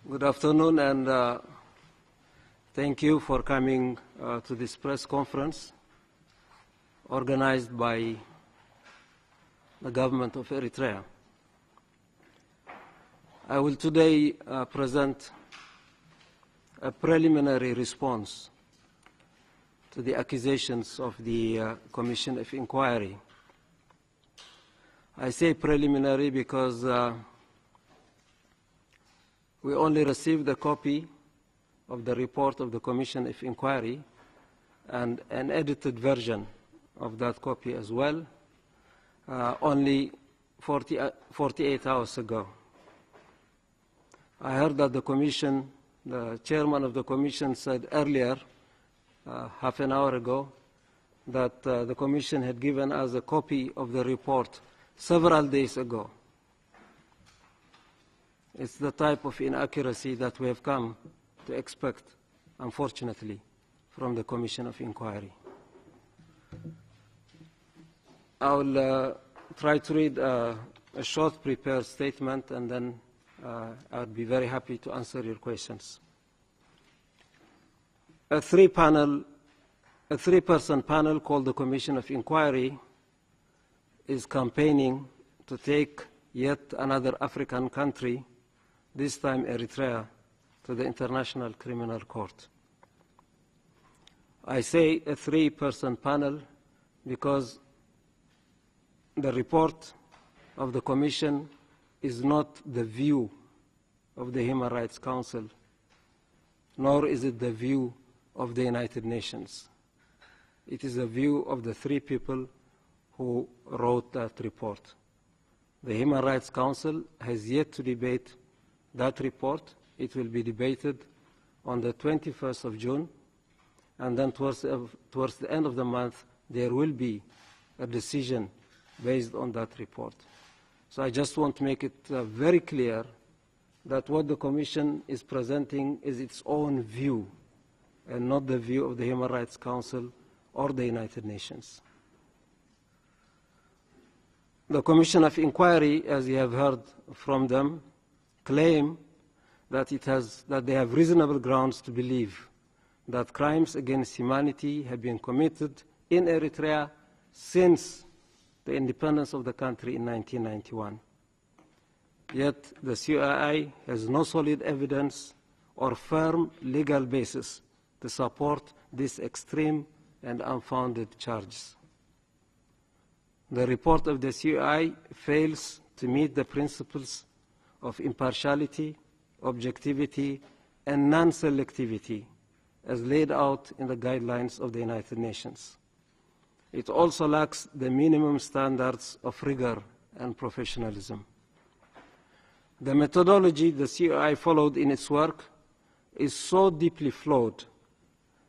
Good afternoon, and thank you for coming to this press conference organized by the government of Eritrea. I will today present a preliminary response to the accusations of the Commission of Inquiry. I say preliminary because we only received a copy of the report of the Commission of Inquiry and an edited version of that copy as well, only 48 hours ago. I heard that the chairman of the Commission said earlier, half an hour ago, that the Commission had given us a copy of the report several days ago. It's the type of inaccuracy that we have come to expect, unfortunately, from the Commission of Inquiry. I will try to read a short prepared statement, and then I'll be very happy to answer your questions. A three-person panel called the Commission of Inquiry is campaigning to take yet another African country, this time Eritrea, to the International Criminal Court. I say a three-person panel because the report of the Commission is not the view of the Human Rights Council, nor is it the view of the United Nations. It is a view of the three people who wrote that report. The Human Rights Council has yet to debate that report. It will be debated on the 21st of June, and then towards the end of the month, there will be a decision based on that report. So I just want to make it very clear that what the Commission is presenting is its own view and not the view of the Human Rights Council or the United Nations. The Commission of Inquiry, as you have heard from them, claim that they have reasonable grounds to believe that crimes against humanity have been committed in Eritrea since the independence of the country in 1991. Yet the CII has no solid evidence or firm legal basis to support these extreme and unfounded charges. The report of the CII fails to meet the principles of impartiality, objectivity, and non-selectivity as laid out in the guidelines of the United Nations. It also lacks the minimum standards of rigor and professionalism. The methodology the CII followed in its work is so deeply flawed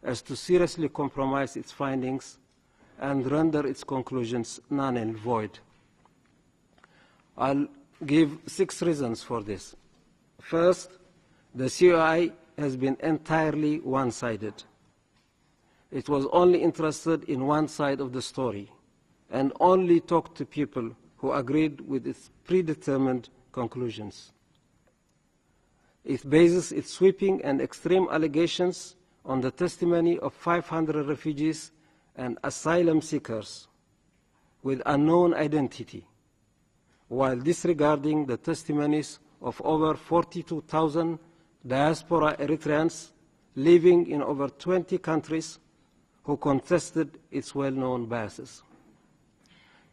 as to seriously compromise its findings and render its conclusions null and void. I'll give 6 reasons for this. First, the CII has been entirely one-sided. It was only interested in one side of the story and only talked to people who agreed with its predetermined conclusions. It bases its sweeping and extreme allegations on the testimony of 500 refugees and asylum seekers with unknown identity, while disregarding the testimonies of over 42,000 diaspora Eritreans living in over 20 countries who contested its well-known biases.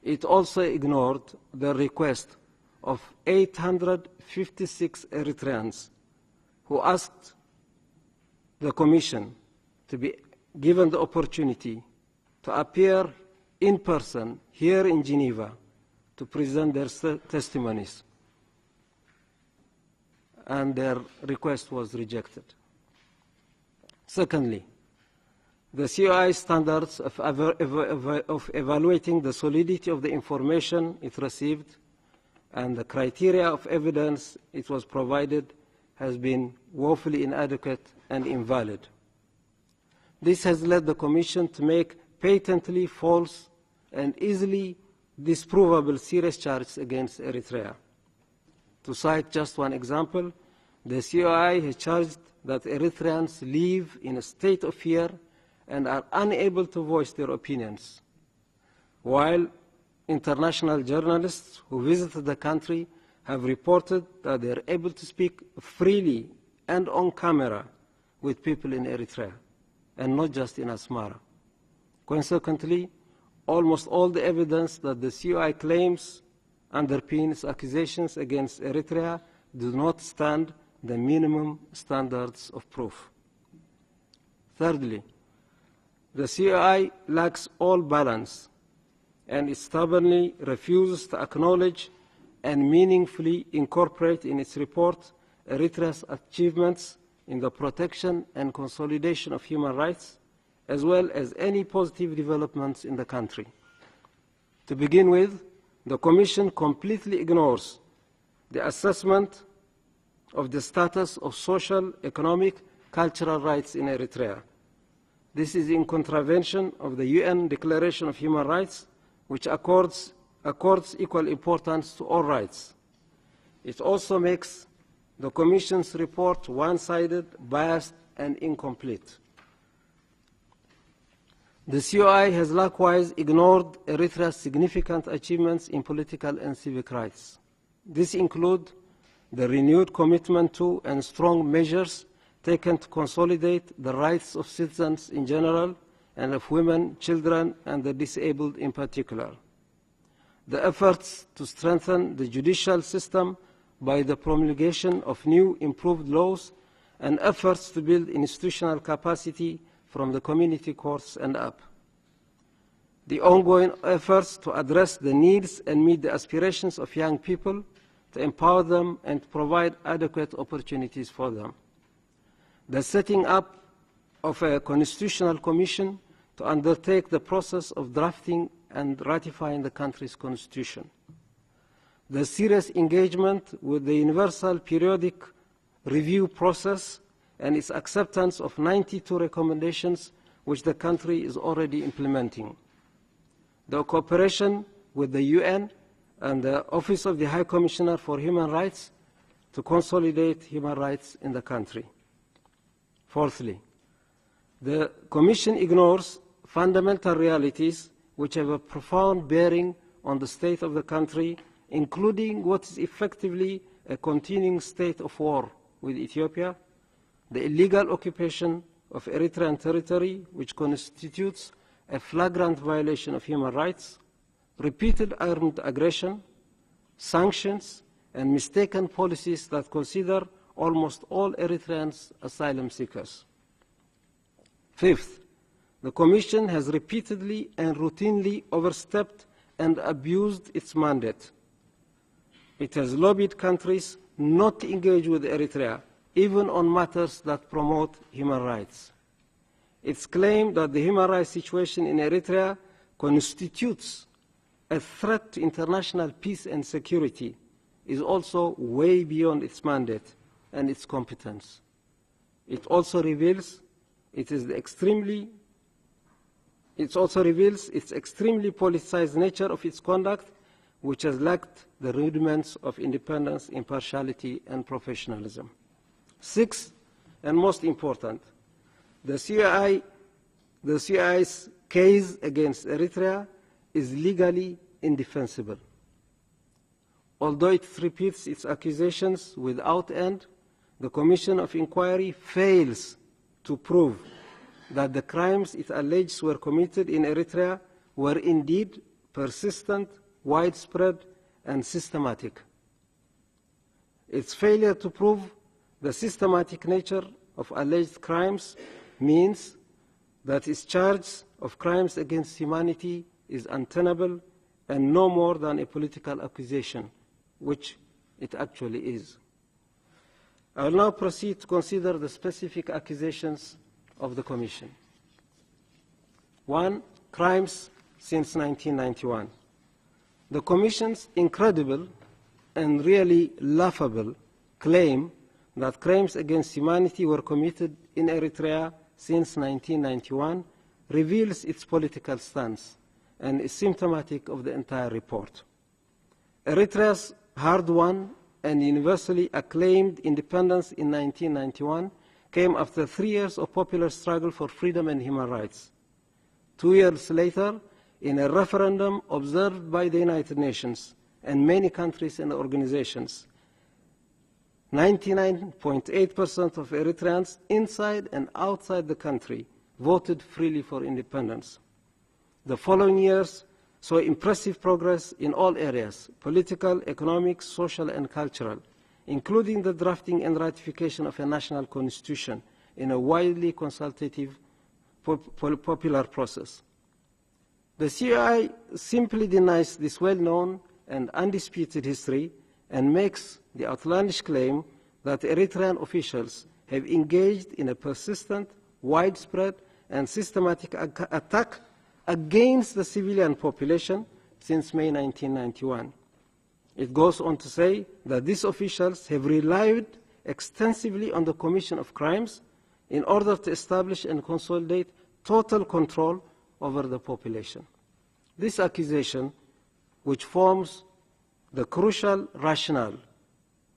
It also ignored the request of 856 Eritreans who asked the Commission to be given the opportunity to appear in person here in Geneva to present their testimonies, and their request was rejected. Secondly, the CII standards of evaluating the solidity of the information it received and the criteria of evidence it was provided has been woefully inadequate and invalid. This has led the Commission to make patently false and easily disprovable serious charges against Eritrea. To cite just one example, the COI has charged that Eritreans live in a state of fear and are unable to voice their opinions, while international journalists who visited the country have reported that they are able to speak freely and on camera with people in Eritrea, and not just in Asmara. Consequently, almost all the evidence that the COI claims underpins accusations against Eritrea do not stand the minimum standards of proof. Thirdly, the COI lacks all balance, and it stubbornly refuses to acknowledge and meaningfully incorporate in its report Eritrea's achievements in the protection and consolidation of human rights, as well as any positive developments in the country. To begin with, the Commission completely ignores the assessment of the status of social, economic, cultural rights in Eritrea. This is in contravention of the UN Declaration of Human Rights, which accords equal importance to all rights. It also makes the Commission's report one-sided, biased, and incomplete. The COI has likewise ignored Eritrea's significant achievements in political and civic rights. These include the renewed commitment to and strong measures taken to consolidate the rights of citizens in general and of women, children, and the disabled in particular. The efforts to strengthen the judicial system by the promulgation of new improved laws and efforts to build institutional capacity from the community courts and up. The ongoing efforts to address the needs and meet the aspirations of young people, to empower them and provide adequate opportunities for them. The setting up of a constitutional commission to undertake the process of drafting and ratifying the country's constitution. The serious engagement with the Universal Periodic Review process and its acceptance of 92 recommendations which the country is already implementing. The cooperation with the UN and the Office of the High Commissioner for Human Rights to consolidate human rights in the country. Fourthly, the Commission ignores fundamental realities which have a profound bearing on the state of the country, including what is effectively a continuing state of war with Ethiopia, the illegal occupation of Eritrean territory, which constitutes a flagrant violation of human rights, repeated armed aggression, sanctions, and mistaken policies that consider almost all Eritreans asylum seekers. Fifth, the Commission has repeatedly and routinely overstepped and abused its mandate. It has lobbied countries not to engage with Eritrea, even on matters that promote human rights. Its claim that the human rights situation in Eritrea constitutes a threat to international peace and security is also way beyond its mandate and its competence. It also reveals its extremely politicized nature of its conduct, which has lacked the rudiments of independence, impartiality, and professionalism. Sixth, and most important, the COI's case against Eritrea is legally indefensible. Although it repeats its accusations without end, the Commission of Inquiry fails to prove that the crimes it alleges were committed in Eritrea were indeed persistent, widespread, and systematic. Its failure to prove the systematic nature of alleged crimes means that its charge of crimes against humanity is untenable and no more than a political accusation, which it actually is. I will now proceed to consider the specific accusations of the Commission. 1. Crimes since 1991. The Commission's incredible and really laughable claim that crimes against humanity were committed in Eritrea since 1991 reveals its political stance and is symptomatic of the entire report. Eritrea's hard-won and universally acclaimed independence in 1991 came after 3 years of popular struggle for freedom and human rights. 2 years later, in a referendum observed by the United Nations and many countries and organizations, 99.8% of Eritreans inside and outside the country voted freely for independence. The following years saw impressive progress in all areas: political, economic, social, and cultural, including the drafting and ratification of a national constitution in a widely consultative popular process. The CI simply denies this well-known and undisputed history and makes the outlandish claim that Eritrean officials have engaged in a persistent, widespread, and systematic attack against the civilian population since May 1991. It goes on to say that these officials have relied extensively on the commission of crimes in order to establish and consolidate total control over the population. This accusation, which forms the crucial rationale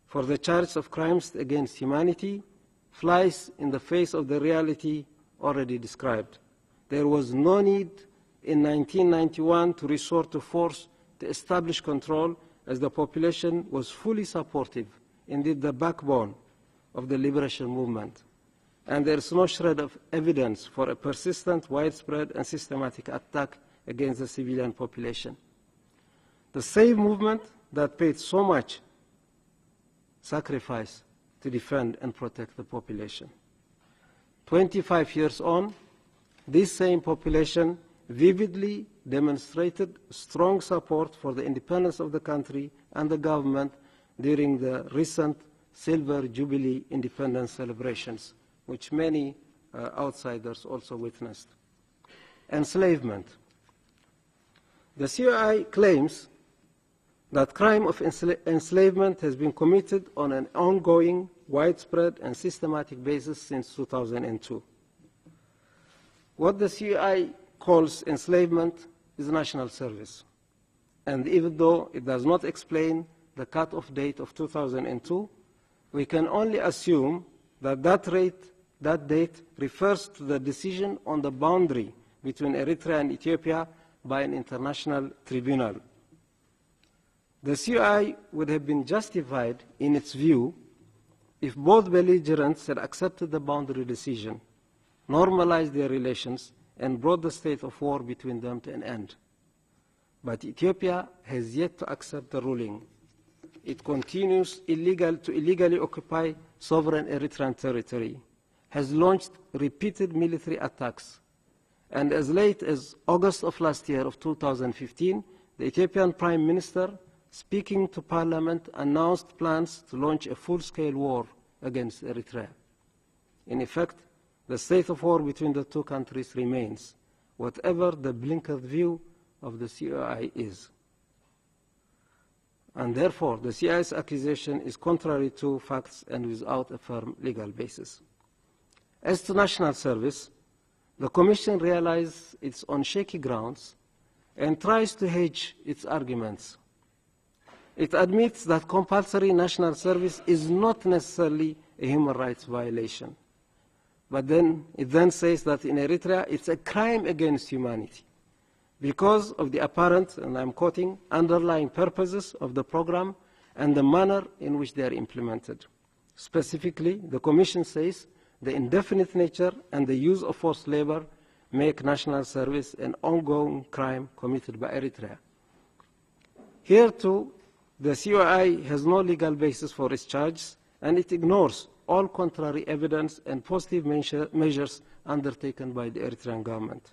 for the charge of crimes against humanity, flies in the face of the reality already described. There was no need in 1991 to resort to force to establish control, as the population was fully supportive, indeed the backbone of the liberation movement. And there is no shred of evidence for a persistent, widespread, and systematic attack against the civilian population. The same movement that paid so much sacrifice to defend and protect the population. 25 years on, this same population vividly demonstrated strong support for the independence of the country and the government during the recent Silver Jubilee independence celebrations, which many outsiders also witnessed. Enslavement. The COI claims that crime of enslavement has been committed on an ongoing, widespread, and systematic basis since 2002. What the COI calls enslavement is national service. And even though it does not explain the cut-off date of 2002, we can only assume that that date refers to the decision on the boundary between Eritrea and Ethiopia by an international tribunal. The COI would have been justified in its view if both belligerents had accepted the boundary decision, normalized their relations, and brought the state of war between them to an end. But Ethiopia has yet to accept the ruling. It continues to illegally occupy sovereign Eritrean territory, has launched repeated military attacks, and as late as August of last year of 2015, the Ethiopian Prime Minister, speaking to Parliament, announced plans to launch a full-scale war against Eritrea. In effect, the state of war between the two countries remains, whatever the blinkered view of the COI is. And therefore, the COI's accusation is contrary to facts and without a firm legal basis. As to national service, the Commission realizes it's on shaky grounds and tries to hedge its arguments. It admits that compulsory national service is not necessarily a human rights violation. But then it then says that in Eritrea it's a crime against humanity because of the apparent, and I'm quoting, underlying purposes of the program and the manner in which they are implemented. Specifically, the Commission says the indefinite nature and the use of forced labor make national service an ongoing crime committed by Eritrea. Here too, the COI has no legal basis for its charges, and it ignores all contrary evidence and positive measures undertaken by the Eritrean government.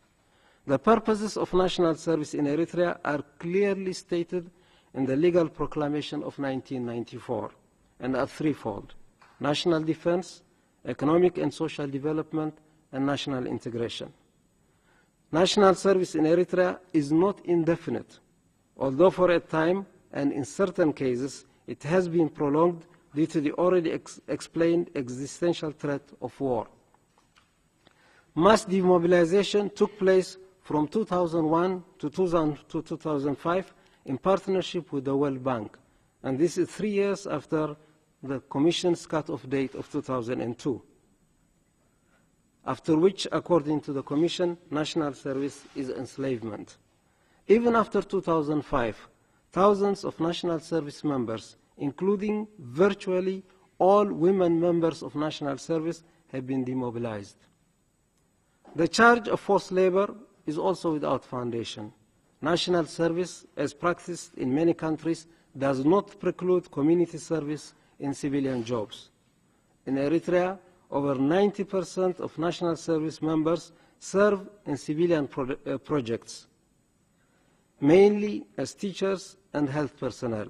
The purposes of national service in Eritrea are clearly stated in the legal proclamation of 1994 and are threefold: national defense, economic and social development, and national integration. National service in Eritrea is not indefinite, although for a time and in certain cases it has been prolonged due to the already explained existential threat of war. Mass demobilization took place from 2001 to 2005 in partnership with the World Bank, And this is 3 years after the Commission's cut-off date of 2002, after which, according to the Commission, national service is enslavement. Even after 2005, thousands of national service members, including virtually all women members of national service, have been demobilized. The charge of forced labor is also without foundation. National service, as practiced in many countries, does not preclude community service in civilian jobs. In Eritrea, over 90% of national service members serve in civilian projects, mainly as teachers and health personnel.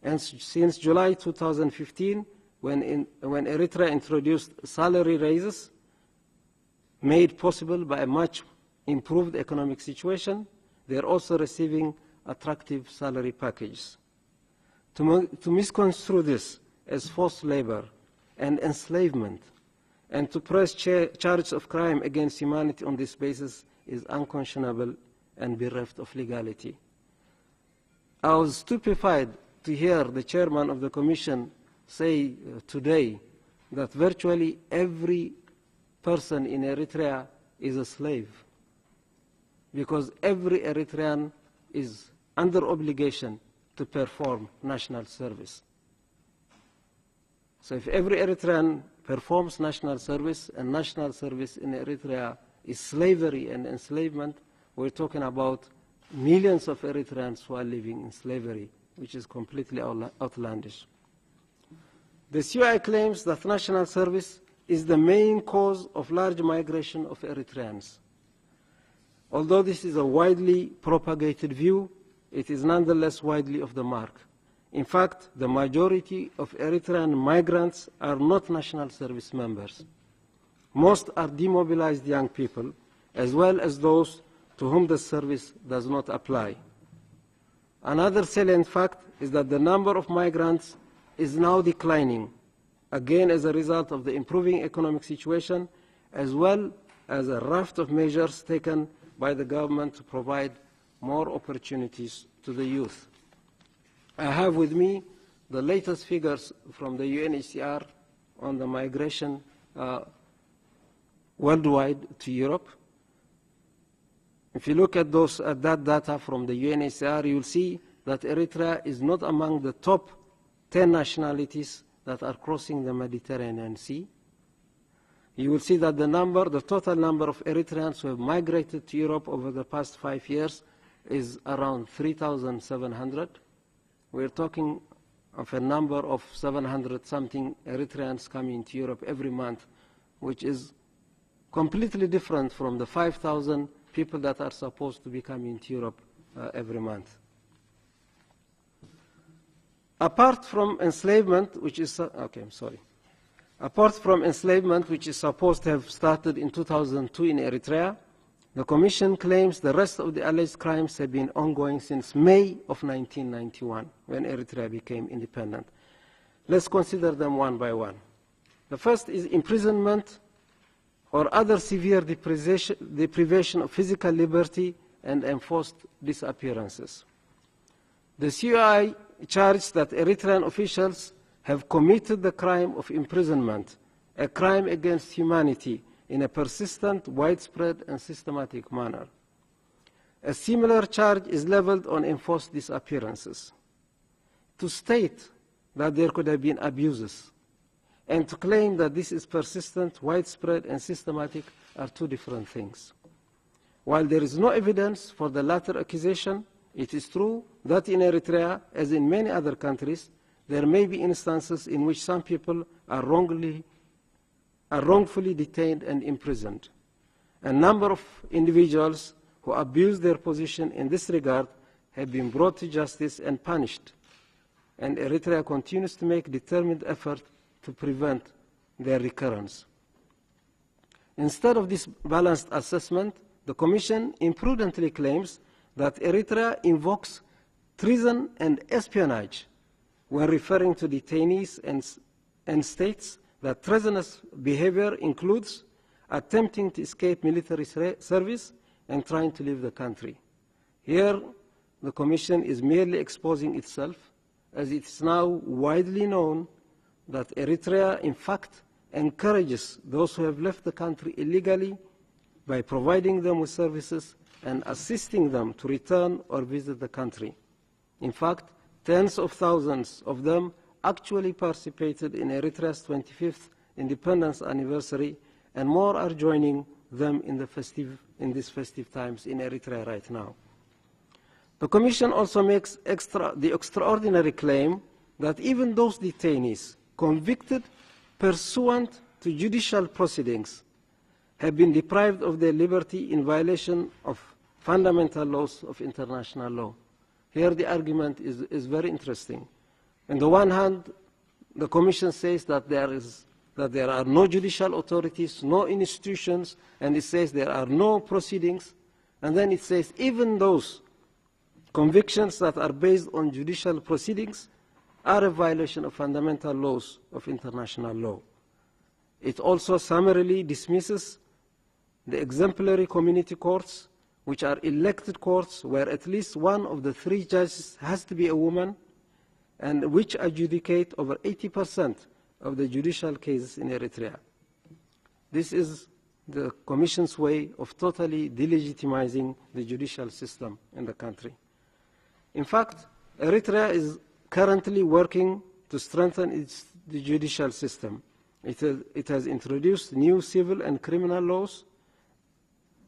And since July 2015, when Eritrea introduced salary raises made possible by a much improved economic situation, they are also receiving attractive salary packages. To misconstrue this as forced labor and enslavement, and to press charges of crime against humanity on this basis is unconscionable and bereft of legality. I was stupefied to hear the chairman of the Commission say today that virtually every person in Eritrea is a slave, because every Eritrean is under obligation to perform national service. So if every Eritrean performs national service, and national service in Eritrea is slavery and enslavement, we're talking about millions of Eritreans who are living in slavery, which is completely outlandish. The CUI claims that national service is the main cause of large migration of Eritreans. Although this is a widely propagated view, it is nonetheless widely off the mark. In fact, the majority of Eritrean migrants are not national service members. Most are demobilized young people, as well as those to whom the service does not apply. Another salient fact is that the number of migrants is now declining, again as a result of the improving economic situation, as well as a raft of measures taken by the government to provide more opportunities to the youth. I have with me the latest figures from the UNHCR on the migration worldwide to Europe. If you look at that data from the UNHCR, you will see that Eritrea is not among the top 10 nationalities that are crossing the Mediterranean Sea. You will see that the total number of Eritreans who have migrated to Europe over the past 5 years is around 3,700. We're talking of a number of 700-something Eritreans coming to Europe every month, which is completely different from the 5,000 people that are supposed to be coming to Europe every month. Apart from enslavement, which is supposed to have started in 2002 in Eritrea, the Commission claims the rest of the alleged crimes have been ongoing since May of 1991, when Eritrea became independent. Let's consider them one by one. The first is imprisonment or other severe deprivation of physical liberty and enforced disappearances. The CUI charged that Eritrean officials have committed the crime of imprisonment, a crime against humanity, in a persistent, widespread, and systematic manner. A similar charge is leveled on enforced disappearances. To state that there could have been abuses and to claim that this is persistent, widespread, and systematic are two different things. While there is no evidence for the latter accusation, it is true that in Eritrea, as in many other countries, there may be instances in which some people are wrongfully detained and imprisoned. A number of individuals who abuse their position in this regard have been brought to justice and punished, and Eritrea continues to make determined effort to prevent their recurrence. Instead of this balanced assessment, the Commission imprudently claims that Eritrea invokes treason and espionage when referring to detainees and states that treasonous behavior includes attempting to escape military service and trying to leave the country. Here, the Commission is merely exposing itself as it is now widely known that Eritrea, in fact, encourages those who have left the country illegally by providing them with services and assisting them to return or visit the country. In fact, tens of thousands of them actually participated in Eritrea's 25th independence anniversary, and more are joining them in these festive times in Eritrea right now. The Commission also makes the extraordinary claim that even those detainees convicted pursuant to judicial proceedings have been deprived of their liberty in violation of fundamental laws of international law. Here the argument is very interesting. On the one hand, the Commission says that there are no judicial authorities, no institutions, and it says there are no proceedings, and then it says even those convictions that are based on judicial proceedings are a violation of fundamental laws of international law. It also summarily dismisses the exemplary community courts, which are elected courts where at least one of the three judges has to be a woman, and which adjudicate over 80% of the judicial cases in Eritrea. This is the Commission's way of totally delegitimizing the judicial system in the country. In fact, Eritrea is currently working to strengthen the judicial system. It has introduced new civil and criminal laws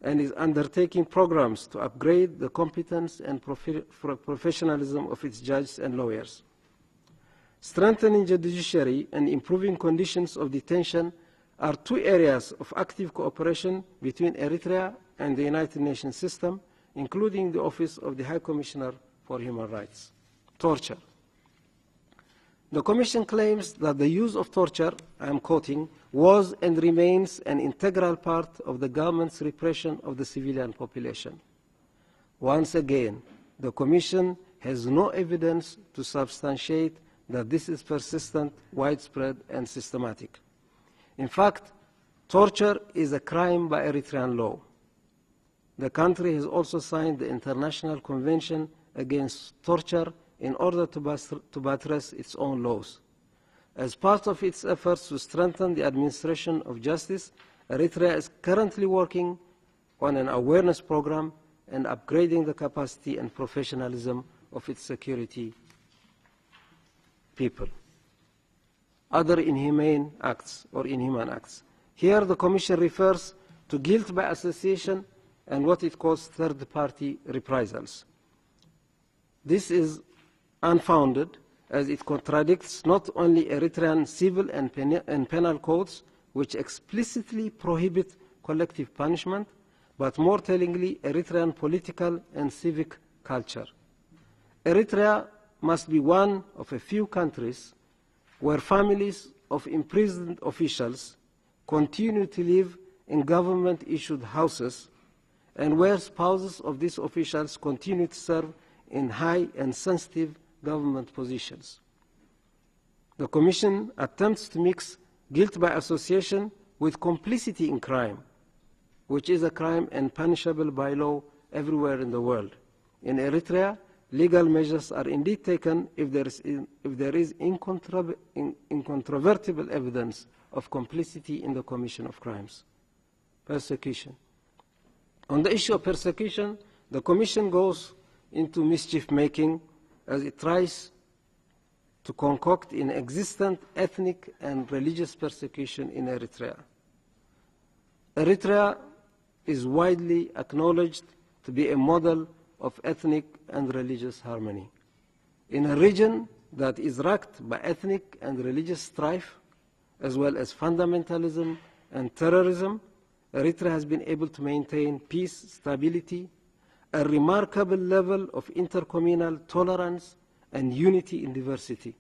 and is undertaking programs to upgrade the competence and professionalism of its judges and lawyers. Strengthening the judiciary and improving conditions of detention are two areas of active cooperation between Eritrea and the United Nations system, including the Office of the High Commissioner for Human Rights. Torture. The Commission claims that the use of torture, I am quoting, was and remains an integral part of the government's repression of the civilian population. Once again, the Commission has no evidence to substantiate that this is persistent, widespread, and systematic. In fact, torture is a crime by Eritrean law. The country has also signed the International Convention Against Torture in order to buttress its own laws. As part of its efforts to strengthen the administration of justice, Eritrea is currently working on an awareness program and upgrading the capacity and professionalism of its security people. Other inhumane acts or inhuman acts. Here the Commission refers to guilt by association and what it calls third-party reprisals. This is unfounded, as it contradicts not only Eritrean civil and penal codes, which explicitly prohibit collective punishment, but more tellingly, Eritrean political and civic culture. Eritrea must be one of a few countries where families of imprisoned officials continue to live in government-issued houses and where spouses of these officials continue to serve in high and sensitive government positions. The Commission attempts to mix guilt by association with complicity in crime, which is a crime and punishable by law everywhere in the world. In Eritrea, legal measures are indeed taken if there is incontrovertible evidence of complicity in the commission of crimes. Persecution. On the issue of persecution, the Commission goes into mischief-making as it tries to concoct inexistent ethnic and religious persecution in Eritrea. Eritrea is widely acknowledged to be a model of ethnic and religious harmony. In a region that is racked by ethnic and religious strife, as well as fundamentalism and terrorism, Eritrea has been able to maintain peace, stability, a remarkable level of intercommunal tolerance and unity in diversity.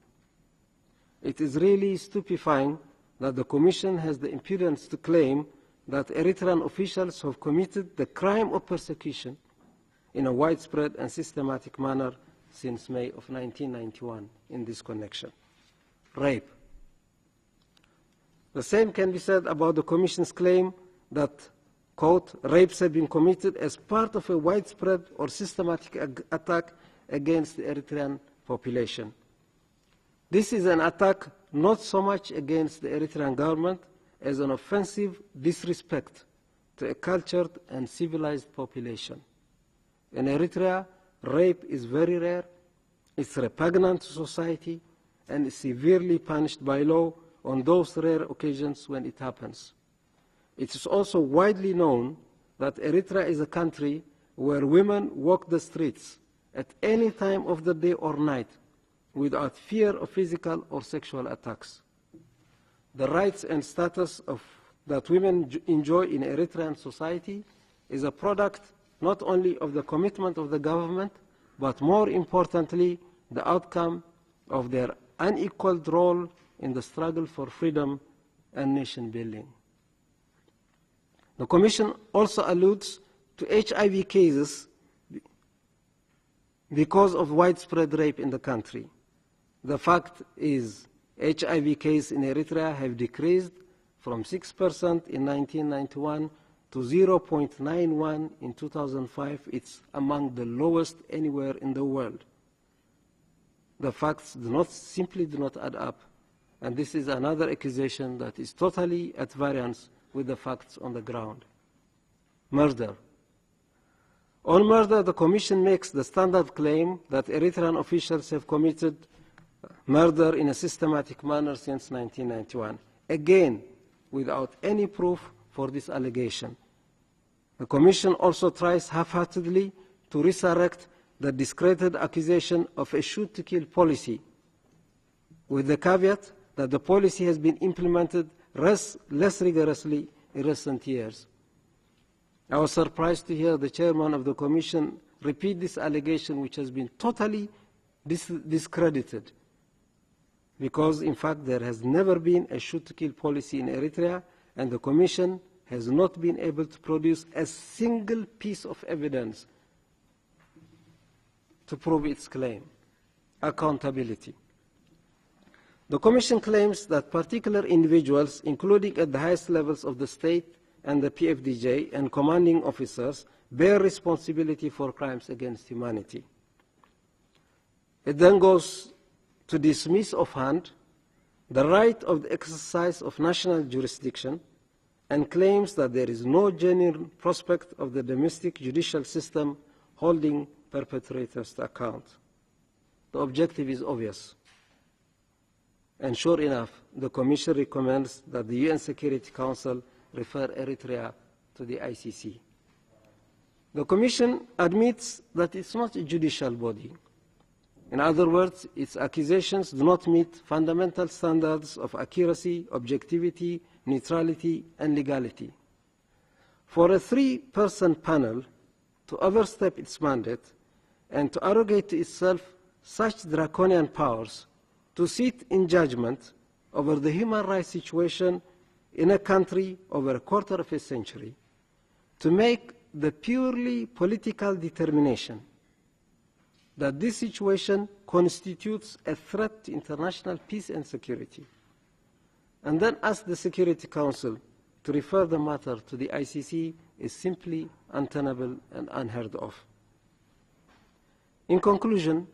It is really stupefying that the Commission has the impudence to claim that Eritrean officials have committed the crime of persecution in a widespread and systematic manner since May of 1991 in this connection. Rape. The same can be said about the Commission's claim that, quote, rapes have been committed as part of a widespread or systematic attack against the Eritrean population. This is an attack not so much against the Eritrean government as an offensive disrespect to a cultured and civilized population. In Eritrea, rape is very rare, it's repugnant to society, and is severely punished by law on those rare occasions when it happens. It is also widely known that Eritrea is a country where women walk the streets at any time of the day or night without fear of physical or sexual attacks. The rights and status that women enjoy in Eritrean society is a product not only of the commitment of the government, but more importantly, the outcome of their unequaled role in the struggle for freedom and nation building. The Commission also alludes to HIV cases because of widespread rape in the country. The fact is, HIV cases in Eritrea have decreased from 6% in 1991 to 0.91 in 2005. It's among the lowest anywhere in the world. The facts simply do not add up. And this is another accusation that is totally at variance with the facts on the ground. Murder. On murder, the Commission makes the standard claim that Eritrean officials have committed murder in a systematic manner since 1991, again, without any proof for this allegation. The Commission also tries half-heartedly to resurrect the discredited accusation of a shoot-to-kill policy, with the caveat that the policy has been implemented less rigorously in recent years. I was surprised to hear the chairman of the Commission repeat this allegation, which has been totally discredited, because in fact there has never been a shoot-to-kill policy in Eritrea, and the Commission has not been able to produce a single piece of evidence to prove its claim. Accountability. The Commission claims that particular individuals, including at the highest levels of the state and the PFDJ and commanding officers, bear responsibility for crimes against humanity. It then goes to dismiss offhand the right of the exercise of national jurisdiction and claims that there is no genuine prospect of the domestic judicial system holding perpetrators to account. The objective is obvious. And sure enough, the Commission recommends that the UN Security Council refer Eritrea to the ICC. The Commission admits that it's not a judicial body. In other words, its accusations do not meet fundamental standards of accuracy, objectivity, neutrality, and legality. For a three-person panel to overstep its mandate and to arrogate to itself such draconian powers to sit in judgment over the human rights situation in a country over a quarter of a century, to make the purely political determination that this situation constitutes a threat to international peace and security, and then ask the Security Council to refer the matter to the ICC is simply untenable and unheard of. In conclusion,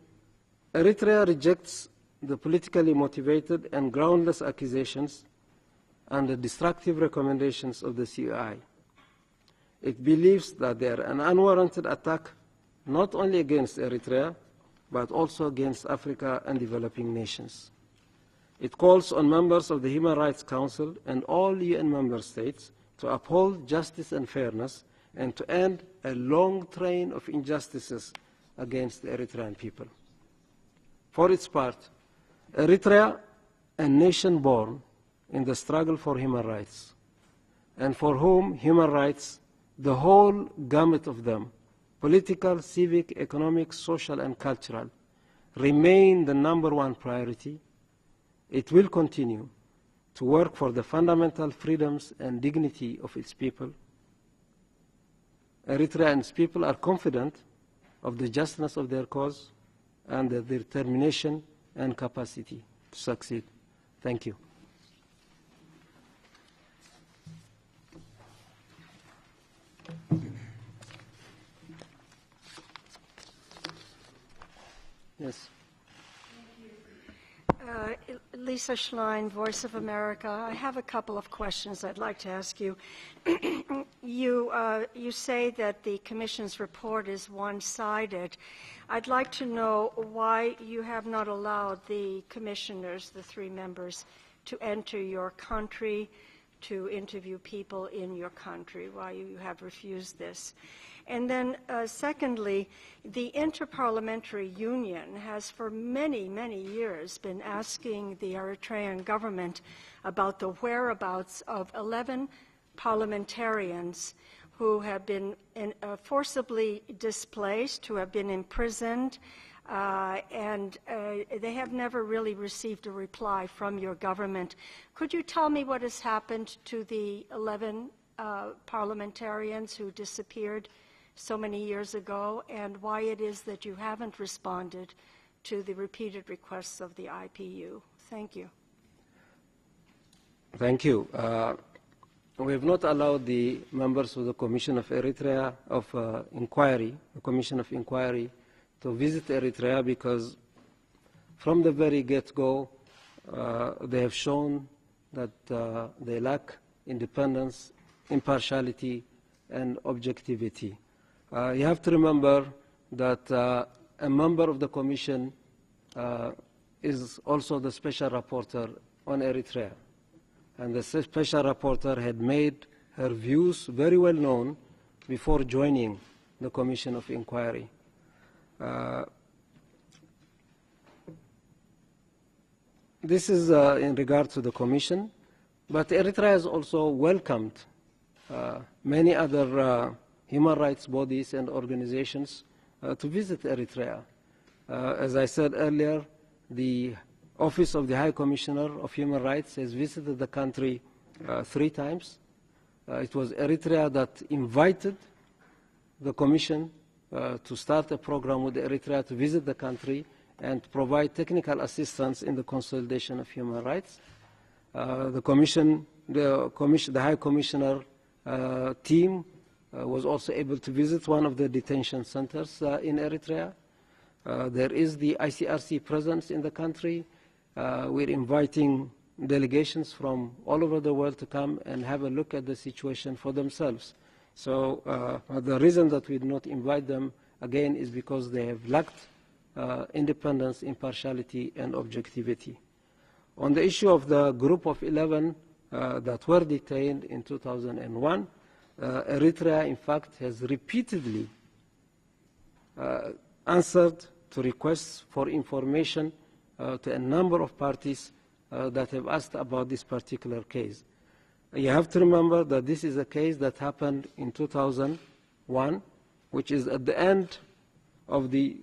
Eritrea rejects the politically motivated and groundless accusations and the destructive recommendations of the CUI. It believes that they are an unwarranted attack not only against Eritrea, but also against Africa and developing nations. It calls on members of the Human Rights Council and all UN member states to uphold justice and fairness and to end a long train of injustices against the Eritrean people. For its part, Eritrea, a nation born in the struggle for human rights, and for whom human rights, the whole gamut of them, political, civic, economic, social, and cultural, remain the #1 priority, it will continue to work for the fundamental freedoms and dignity of its people. Eritreans' people are confident of the justness of their cause and their determination and capacity to succeed. Thank you. Yes. Thank you. Lisa Schlein, Voice of America. I have a couple of questions I'd like to ask you. You say that the Commission's report is one-sided. I'd like to know why you have not allowed the commissioners, the 3 members, to enter your country, to interview people in your country, why you have refused this. And then secondly, the Interparliamentary Union has for many, many years been asking the Eritrean government about the whereabouts of 11 parliamentarians who have been forcibly displaced, who have been imprisoned, and they have never really received a reply from your government. Could you tell me what has happened to the 11 parliamentarians who disappeared so many years ago, and why it is that you haven't responded to the repeated requests of the IPU? Thank you. Thank you. We have not allowed the members of the Commission of Eritrea of Inquiry, the Commission of Inquiry, to visit Eritrea because from the very get-go they have shown that they lack independence, impartiality, and objectivity. You have to remember that a member of the Commission is also the Special Rapporteur on Eritrea. And the Special Rapporteur had made her views very well known before joining the Commission of Inquiry. This is in regard to the Commission, but Eritrea has also welcomed many other human rights bodies and organizations to visit Eritrea. As I said earlier, the Office of the High Commissioner of Human Rights has visited the country 3 times. It was Eritrea that invited the Commission to start a program with Eritrea to visit the country and provide technical assistance in the consolidation of human rights. The High Commissioner team was also able to visit one of the detention centers in Eritrea. There is the ICRC presence in the country. We're inviting delegations from all over the world to come and have a look at the situation for themselves. So the reason that we do not invite them, again, is because they have lacked independence, impartiality, and objectivity. On the issue of the group of 11 that were detained in 2001, Eritrea, in fact, has repeatedly answered to requests for information to a number of parties that have asked about this particular case. You have to remember that this is a case that happened in 2001, which is at the end of the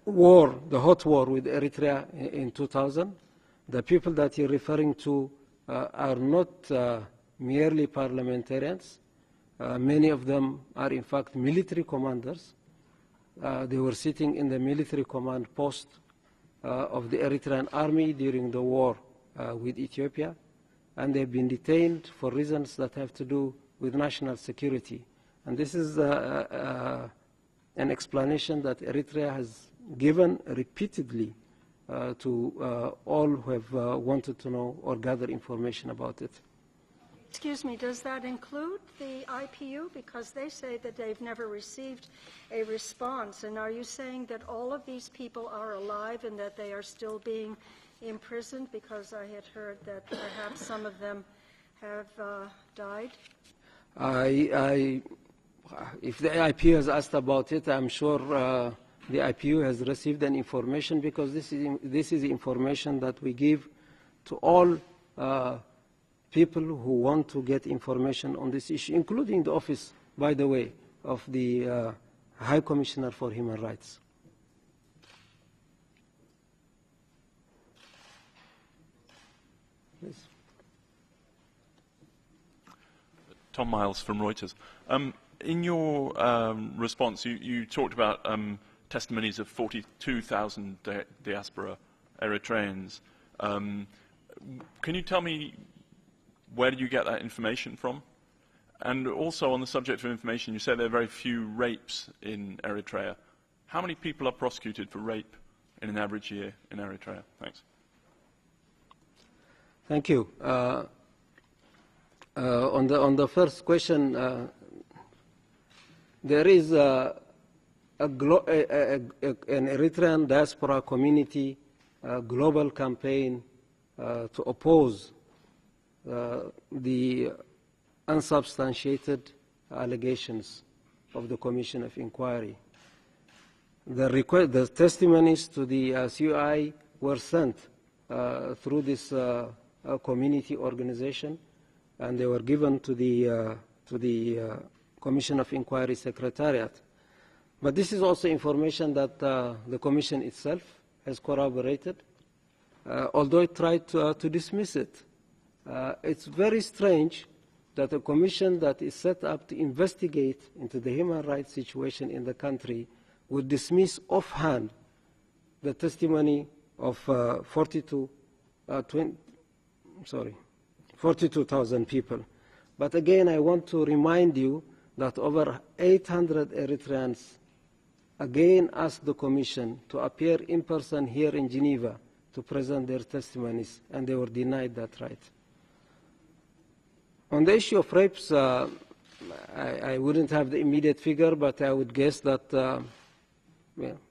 war, the hot war with Eritrea in 2000. The people that you're referring to are not merely parliamentarians. Many of them are, in fact, military commanders. They were sitting in the military command post of the Eritrean army during the war with Ethiopia, and they've been detained for reasons that have to do with national security. And this is an explanation that Eritrea has given repeatedly to all who have wanted to know or gather information about it. Excuse me, does that include the IPU? Because they say that they've never received a response. And are you saying that all of these people are alive and that they are still being imprisoned? Because I had heard that perhaps some of them have died. If the IPU has asked about it, I'm sure the IPU has received an information, because this is information that we give to all people who want to get information on this issue, including the office, by the way, of the High Commissioner for Human Rights. Please. Tom Miles from Reuters. In your response, you talked about testimonies of 42,000 diaspora Eritreans. Can you tell me, where did you get that information from? And also on the subject of information, you said there are very few rapes in Eritrea. How many people are prosecuted for rape in an average year in Eritrea? Thanks. Thank you. On the first question, there is an Eritrean diaspora community global campaign to oppose the unsubstantiated allegations of the Commission of Inquiry. The testimonies to the CUI were sent through this community organization, and they were given to the Commission of Inquiry Secretariat. But this is also information that the Commission itself has corroborated, although it tried to dismiss it. It's very strange that a commission that is set up to investigate into the human rights situation in the country would dismiss offhand the testimony of 42,000 people. But again, I want to remind you that over 800 Eritreans again asked the Commission to appear in person here in Geneva to present their testimonies, and they were denied that right. On the issue of rapes, I wouldn't have the immediate figure, but I would guess that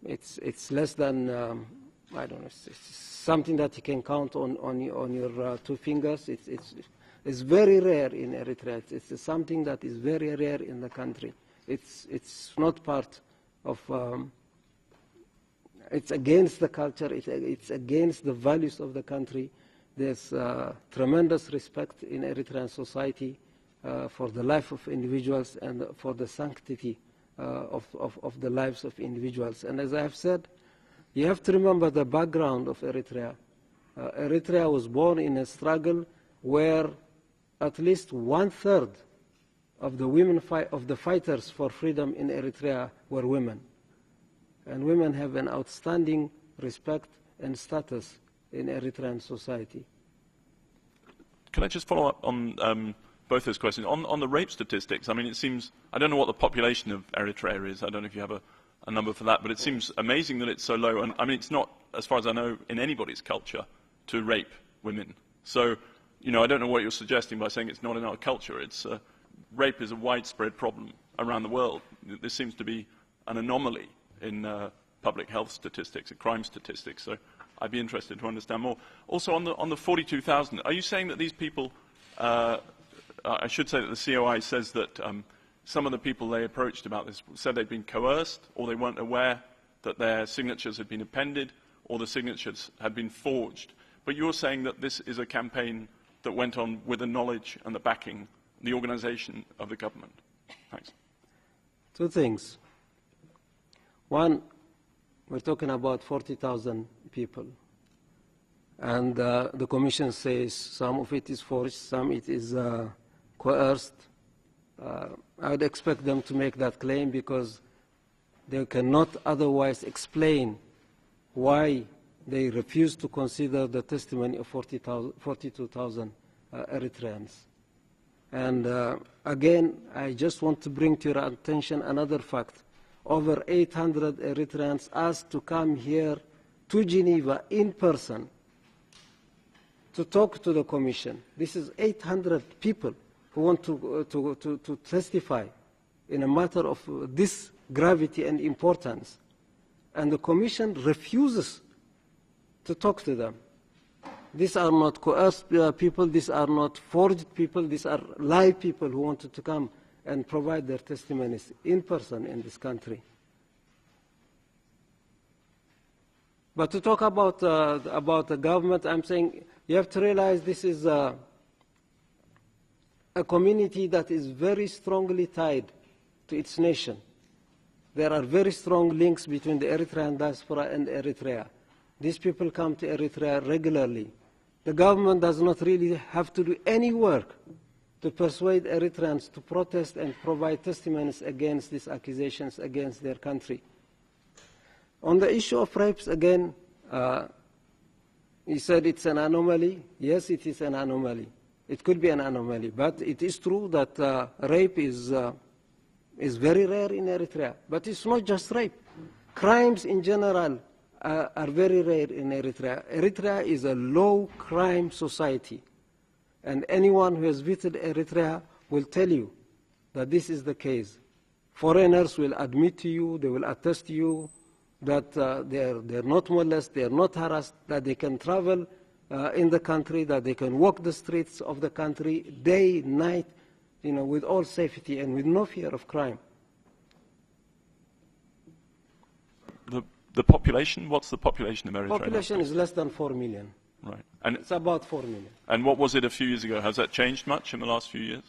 it's less than, I don't know, it's something that you can count on your two fingers. It's very rare in Eritrea. It's something that is very rare in the country. It's not part of, it's against the culture, it's against the values of the country. There's tremendous respect in Eritrean society for the life of individuals and for the sanctity of the lives of individuals. And as I have said, you have to remember the background of Eritrea. Eritrea was born in a struggle where at least 1/3 of the women of the fighters for freedom in Eritrea were women. And women have an outstanding respect and status in Eritrean society. Can I just follow up on both those questions? On the rape statistics, I mean, it seems, I don't know what the population of Eritrea is. I don't know if you have a number for that, but it seems amazing that it's so low. And I mean, it's not, as far as I know, in anybody's culture to rape women. So, you know, I don't know what you're suggesting by saying it's not in our culture. It's rape is a widespread problem around the world. This seems to be an anomaly in public health statistics and crime statistics. So I'd be interested to understand more. Also, on the 42,000, are you saying that these people, I should say that the COI says that some of the people they approached about this said they'd been coerced, or they weren't aware that their signatures had been appended, or the signatures had been forged. But you're saying that this is a campaign that went on with the knowledge and the backing, the organization of the government. Thanks. Two things. One, we're talking about 40,000 people. And the Commission says some of it is forged, some it is coerced. I would expect them to make that claim because they cannot otherwise explain why they refuse to consider the testimony of 42,000 Eritreans. And again, I just want to bring to your attention another fact. Over 800 Eritreans asked to come here to Geneva in person to talk to the Commission. This is 800 people who want to testify in a matter of this gravity and importance. And the Commission refuses to talk to them. These are not coerced people, these are not forged people, these are live people who wanted to come and provide their testimonies in person in this country. But to talk about the government, I'm saying you have to realize this is a community that is very strongly tied to its nation. There are very strong links between the Eritrean diaspora and Eritrea. These people come to Eritrea regularly. The government does not really have to do any work to persuade Eritreans to protest and provide testimonies against these accusations against their country. On the issue of rapes, again, you said it's an anomaly. Yes, it is an anomaly. It could be an anomaly, but it is true that rape is very rare in Eritrea. But it's not just rape. Crimes in general are very rare in Eritrea. Eritrea is a low-crime society, and anyone who has visited Eritrea will tell you that this is the case. Foreigners will admit to you, they will attest to you that they're not molested, they're not harassed, that they can travel in the country, that they can walk the streets of the country day, night, with all safety and with no fear of crime. The population, what's the population of Eritrea? Population is less than 4 million. Right. And it's about 4 million. And what was it a few years ago? Has that changed much in the last few years?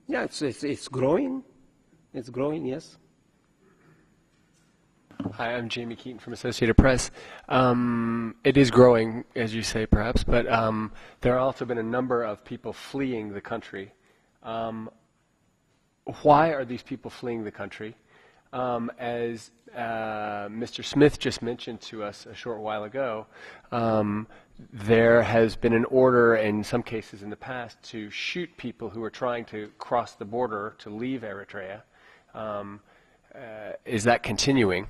Yeah, it's growing. It's growing, yes. Hi, I'm Jamie Keaton from Associated Press. It is growing, as you say, perhaps, but there have also been a number of people fleeing the country. Why are these people fleeing the country? As Mr. Smith just mentioned to us a short while ago, there has been an order in some cases in the past to shoot people who are trying to cross the border to leave Eritrea. Is that continuing?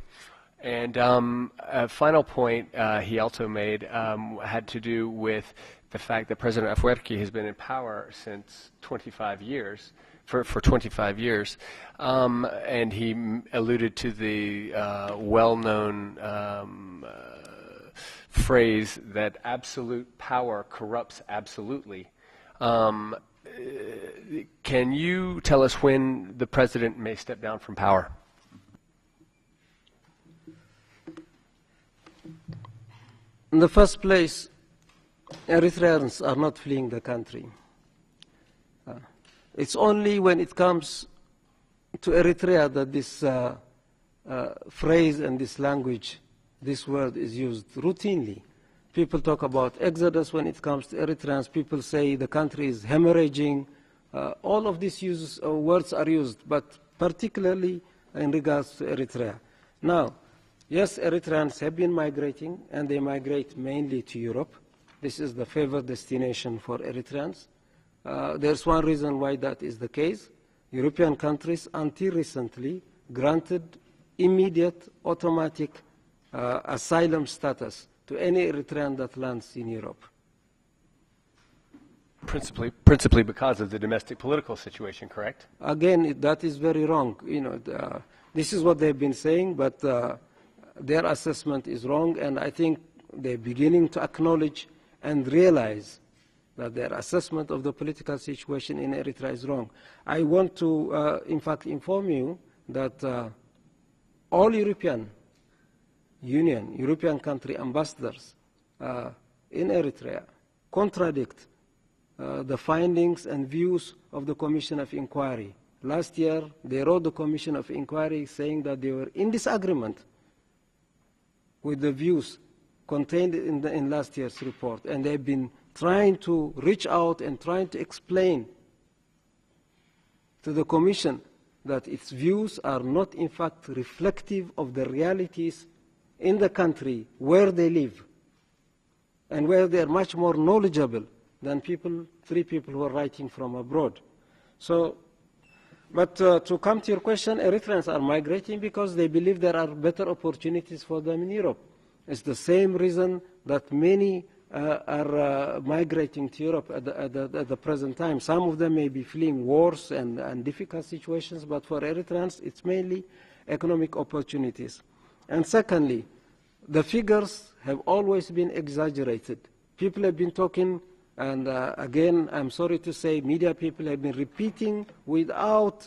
And a final point he also made had to do with the fact that President Afwerki has been in power since 25 years, for 25 years, and he alluded to the well-known phrase that absolute power corrupts absolutely. Can you tell us when the president may step down from power? In the first place, Eritreans are not fleeing the country. It's only when it comes to Eritrea that this phrase and this language, this word is used routinely. People talk about exodus when it comes to Eritreans. People say the country is hemorrhaging. All of these words are used, but particularly in regards to Eritrea. Now, yes, Eritreans have been migrating, and they migrate mainly to Europe. This is the favored destination for Eritreans. There's one reason why that is the case. European countries, until recently, granted immediate, automatic asylum status to any Eritrean that lands in Europe. Principally because of the domestic political situation, correct? Again, that is very wrong. This is what they've been saying, but their assessment is wrong, and I think they're beginning to acknowledge and realize that their assessment of the political situation in Eritrea is wrong. I want to, in fact, inform you that all European Union, European country ambassadors in Eritrea contradict the findings and views of the Commission of Inquiry. Last year, they wrote the Commission of Inquiry saying that they were in disagreement with the views contained in last year's report, and they've been trying to reach out and trying to explain to the Commission that its views are not in fact reflective of the realities in the country where they live, and where they are much more knowledgeable than three people who are writing from abroad. So, but to come to your question, Eritreans are migrating because they believe there are better opportunities for them in Europe. It's the same reason that many are migrating to Europe at the present time. Some of them may be fleeing wars and difficult situations, but for Eritreans, it's mainly economic opportunities. And secondly, the figures have always been exaggerated. People have been talking, and again, I'm sorry to say, media people have been repeating without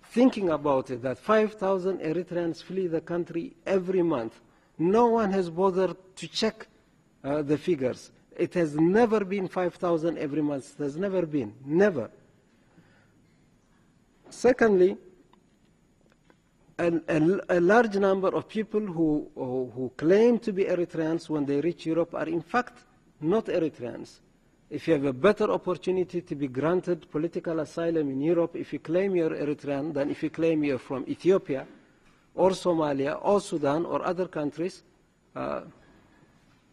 thinking about it, that 5,000 Eritreans flee the country every month. No one has bothered to check the figures. It has never been 5,000 every month. It has never been. Never. Secondly, a large number of people who claim to be Eritreans when they reach Europe are in fact not Eritreans. If you have a better opportunity to be granted political asylum in Europe, if you claim you're Eritrean, than if you claim you're from Ethiopia or Somalia or Sudan or other countries,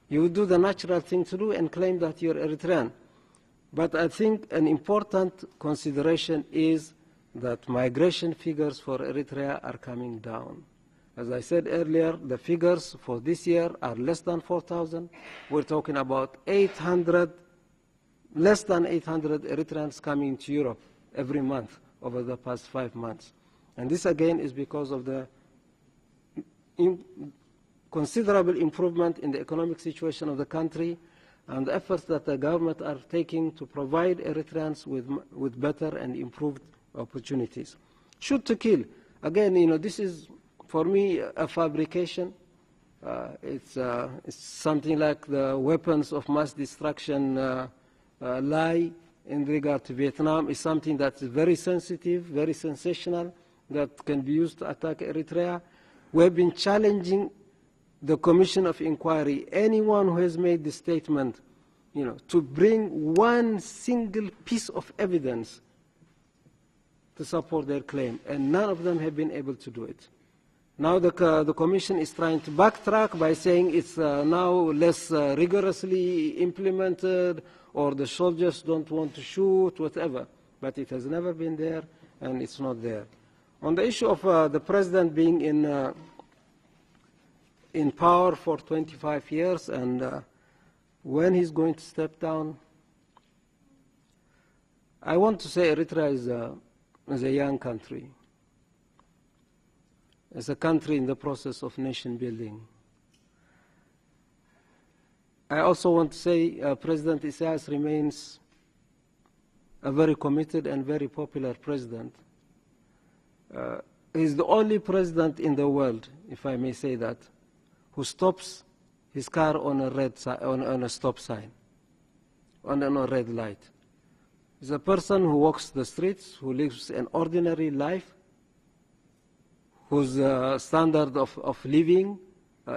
you would do the natural thing to do and claim that you're Eritrean. But I think an important consideration is that migration figures for Eritrea are coming down. As I said earlier, the figures for this year are less than 4,000. We're talking about 800, less than 800 Eritreans coming to Europe every month over the past 5 months. And this again is because of the considerable improvement in the economic situation of the country and the efforts that the government are taking to provide Eritreans with better and improved opportunities. Shoot to kill. Again, this is, for me, a fabrication. It's something like the weapons of mass destruction lie in regard to Vietnam. Is something that's very sensitive, very sensational, that can be used to attack Eritrea. We've been challenging the Commission of Inquiry, anyone who has made this statement, to bring one single piece of evidence to support their claim, and none of them have been able to do it. Now the Commission is trying to backtrack by saying it's now less rigorously implemented, or the soldiers don't want to shoot, whatever. But it has never been there, and it's not there. On the issue of the president being in power for 25 years and when he's going to step down, I want to say Eritrea is a young country. It's a country in the process of nation building. I also want to say President Isaias remains a very committed and very popular president. He's the only president in the world, if I may say that, who stops his car on a stop sign, on a red light. He's a person who walks the streets, who lives an ordinary life, whose standard of living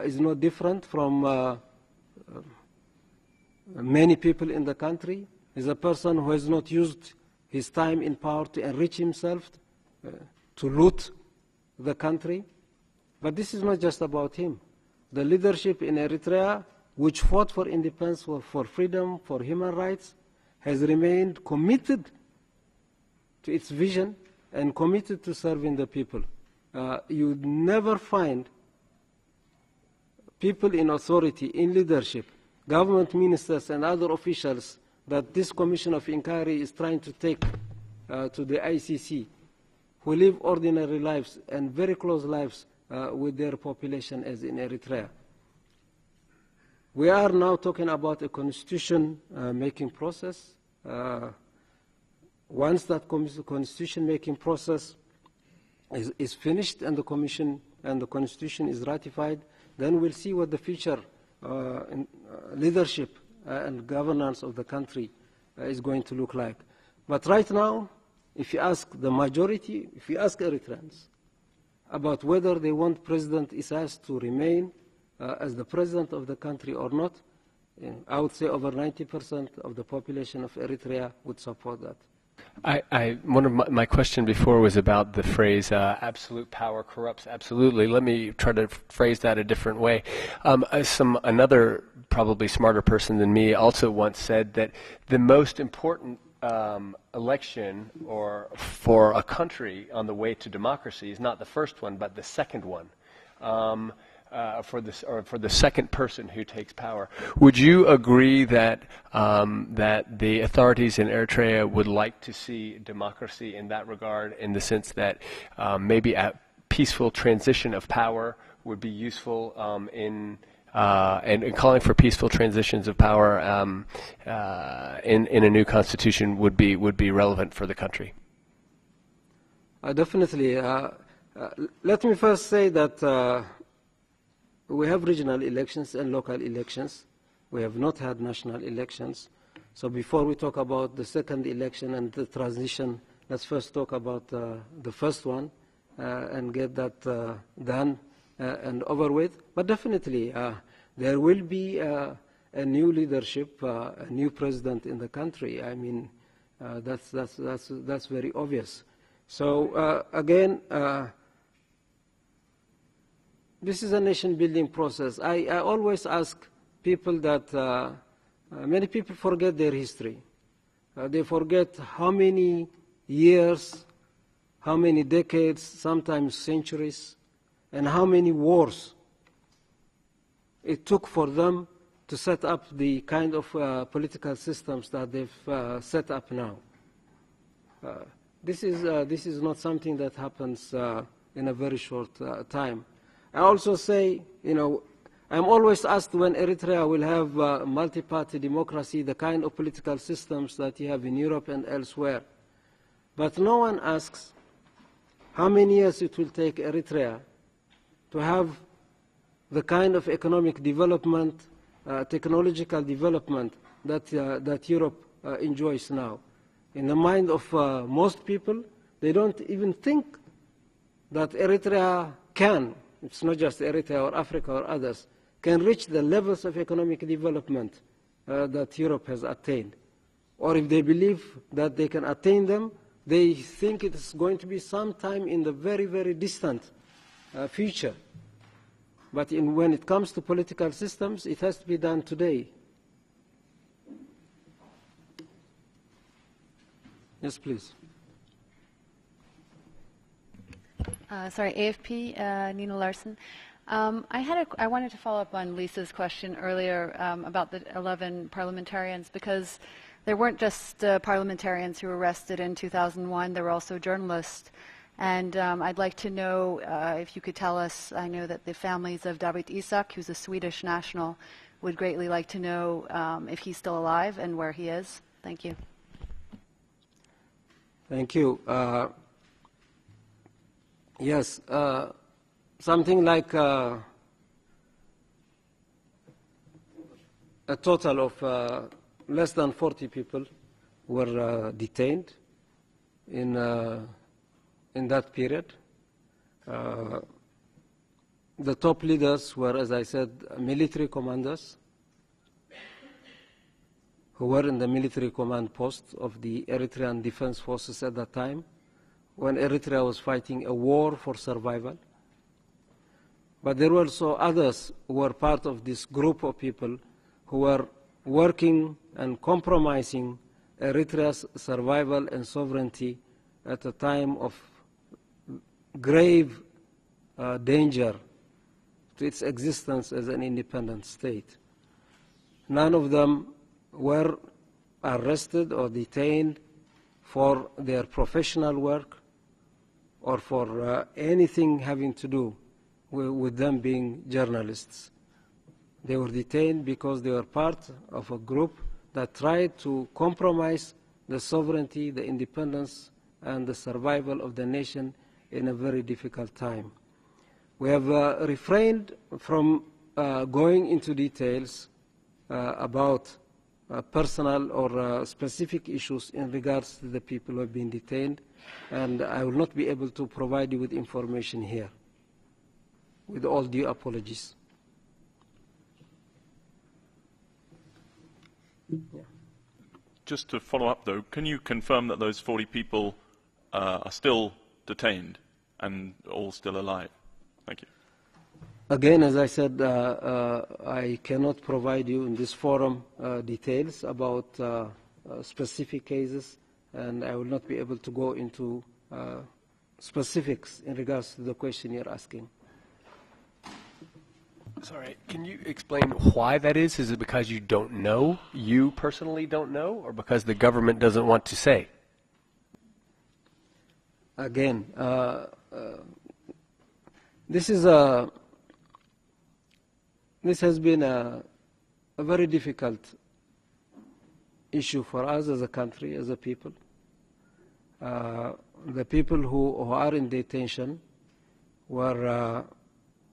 is no different from many people in the country. He's a person who has not used his time in power to enrich himself, to loot the country. But this is not just about him. The leadership in Eritrea, which fought for independence, for freedom, for human rights, has remained committed to its vision and committed to serving the people. You would never find people in authority, in leadership, government ministers and other officials that this Commission of Inquiry is trying to take to the ICC, who live ordinary lives and very close lives with their population as in Eritrea. We are now talking about a constitution-making process. Once that constitution-making process is finished and the Commission and the Constitution is ratified, then we'll see what the future leadership and governance of the country is going to look like. But right now, if you ask the majority, if you ask Eritreans about whether they want President Isaias to remain as the president of the country or not, I would say over 90% of the population of Eritrea would support that. One of my question before was about the phrase absolute power corrupts absolutely. Let me try to phrase that a different way. Another probably smarter person than me also once said that the most important election or for a country on the way to democracy is not the first one, but the second one. For the second person who takes power. Would you agree that that the authorities in Eritrea would like to see democracy in that regard, in the sense that maybe a peaceful transition of power would be useful and calling for peaceful transitions of power in a new constitution would be relevant for the country? Definitely. Let me first say that we have regional elections and local elections. We have not had national elections. So before we talk about the second election and the transition, let's first talk about the first one and get that done and over with. But definitely, there will be a new leadership, a new president in the country. I mean, that's very obvious. So again, this is a nation-building process. I always ask people that many people forget their history. They forget how many years, how many decades, sometimes centuries, and how many wars it took for them to set up the kind of political systems that they've set up now. This is not something that happens in a very short time. I also say, I'm always asked when Eritrea will have multi-party democracy, the kind of political systems that you have in Europe and elsewhere. But no one asks how many years it will take Eritrea to have the kind of economic development, technological development that Europe enjoys now. In the mind of most people, they don't even think that Eritrea can, it's not just Eritrea or Africa or others, can reach the levels of economic development that Europe has attained. Or if they believe that they can attain them, they think it is going to be sometime in the very, very distant future. But when it comes to political systems, it has to be done today. Yes, please. Sorry, AFP, Nina Larson. I wanted to follow up on Lisa's question earlier about the 11 parliamentarians, because there weren't just parliamentarians who were arrested in 2001, there were also journalists. And I'd like to know if you could tell us, I know that the families of Dawit Isaak, who's a Swedish national, would greatly like to know if he's still alive and where he is. Thank you. Thank you. Yes, something like a total of less than 40 people were detained in that period. The top leaders were, as I said, military commanders who were in the military command post of the Eritrean Defense Forces at that time, when Eritrea was fighting a war for survival. But there were also others who were part of this group of people who were working and compromising Eritrea's survival and sovereignty at a time of grave danger to its existence as an independent state. None of them were arrested or detained for their professional work or for anything having to do with them being journalists. They were detained because they were part of a group that tried to compromise the sovereignty, the independence, and the survival of the nation in a very difficult time. We have refrained from going into details about personal or specific issues in regards to the people who have been detained, and I will not be able to provide you with information here, with all due apologies. Yeah. Just to follow up, though, can you confirm that those 40 people are still detained and all still alive? Thank you. Again, as I said, I cannot provide you in this forum details about specific cases, and I will not be able to go into specifics in regards to the question you're asking. Sorry, can you explain why that is? Is it because you don't know, you personally don't know, or because the government doesn't want to say? Again, this has been a very difficult issue for us as a country, as a people. The people who are in detention were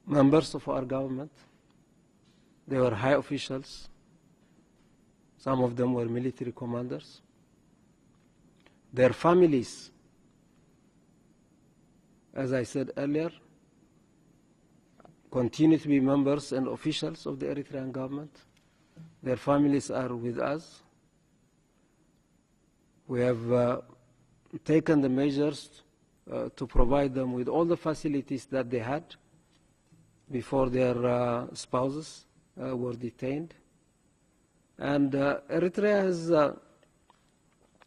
members of our government. They were high officials. Some of them were military commanders. Their families, as I said earlier, continue to be members and officials of the Eritrean government. Their families are with us. We have taken the measures to provide them with all the facilities that they had before their spouses were detained. And Eritrea has